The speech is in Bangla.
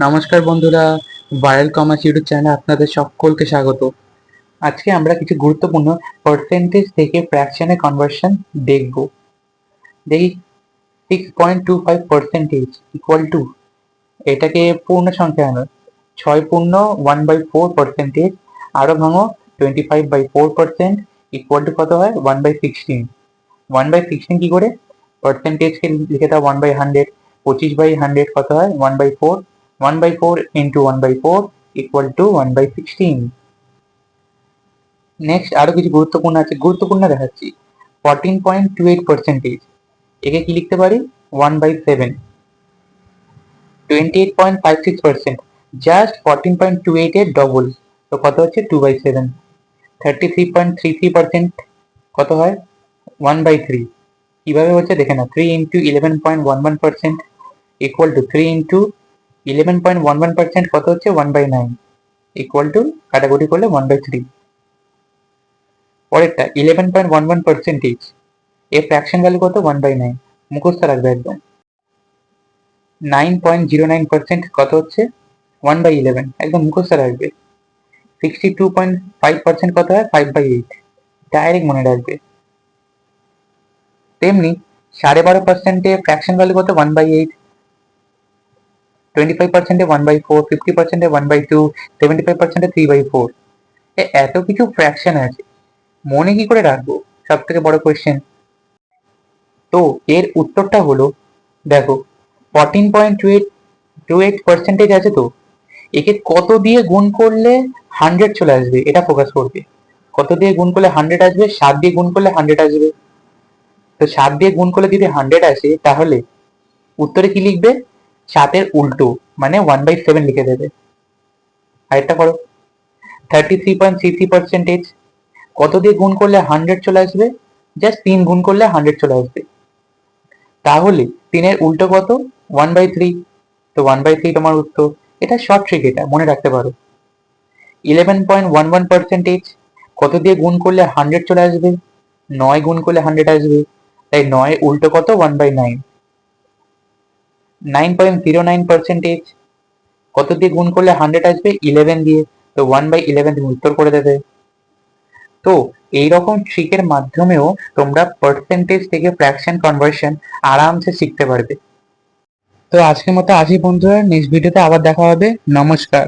নমস্কার বন্ধুরা, ভাইরাল কমার্স ইউটিউব চ্যানেলে আপনাদের সকলকে স্বাগত। আজকে আমরা কিছু গুরুত্বপূর্ণ পার্সেন্টেজ থেকে ফ্র্যাকশনে কনভার্সন দেখব। দেখি 6.25% ইকুয়াল টু, এটাকে পূর্ণ সংখ্যা আনো 6 পূর্ণ 1/4%, আরো ভাঙো 25/4% ইকুয়াল টু কত হয় 1/16। 1/16 কি করে? পার্সেন্টেজকে লিখে দাও 1/100, 25/100 কত হয় 1/4, 1/4 into 1/4 equal to 1/16। নেক্সট আরো কিছু গুরুত্বপূর্ণ আছে, গুরুত্বপূর্ণ দেখাচ্ছি। 14.28%, একে কি লিখতে পারি 1/7। 28.56%, জাস্ট 14.28 এর ডবল, তো কত হচ্ছে 2/7। 33.33% কত হয় 1/3। কিভাবে হচ্ছে দেখে না, 3 into 11.11% equal to 3 into 11.11% কত হচ্ছে 1/9 equal to কাটাকুটি করলে 1/3। পরেরটা 11.11%, এর ফ্র্যাকশন ভ্যালু কত 1/9, মুখস্থ রাখবে একদম। 9.09% কত হচ্ছে 1/11, একদম মুখস্থ রাখবে। 62.5% কত হয় 5/8, ডাইরেক্ট মনে রাখবে। তেমনি 12.5% এর ফ্র্যাকশন ভ্যালু কত 1/8, 25% 1/4, 50% 1/2, 75% 3/4। এত কিছু ফ্র্যাকশন আছে, মনে কি করে রাখবো, সব থেকে বড় কোয়েশ্চেন। তো এর উত্তরটা হলো, দেখো 14.28% আছে, তো একে কত দিয়ে গুণ করলে 100 চলে আসবে এটা ফোকাস করবে। কত দিয়ে গুণ করলে 100 আসবে? 7 দিয়ে গুণ করলে 100 আসবে। তো 7 দিয়ে গুণ করলে যদি 100 আসে, তাহলে উত্তরে কি লিখবে? 7 উল্টো, মানে 1/7 লিখে দেবে। আরেকটা করো, 33.33%, কত দিয়ে গুণ করলে 100 চলে আসবে? জাস্ট 3 গুণ করলে 100 চলে আসবে। তাহলে 3 উল্টো কত 1/3, তো 1/3 তোমার উত্তর। এটা শর্ট ট্রিক, এটা মনে রাখতে পারো। 11.11%, কত দিয়ে গুণ করলে 100 চলে আসবে? 9 গুণ করলে 100 আসবে, তাই 9 উল্টো কত 1/9। 9.09%, কত দিয়ে গুণ করলে 100 আসবে? 11 দিয়ে, তো 1/11 তুমি উত্তর করে দেবে। তো এইরকম ট্রিকের মাধ্যমেও তোমরা পার্সেন্টেজ থেকে ফ্র্যাকশন কনভার্সন আরামসে শিখতে পারবে। তো আজকের মতো আসি বন্ধুরা, নেক্সট ভিডিওতে আবার দেখা হবে। নমস্কার।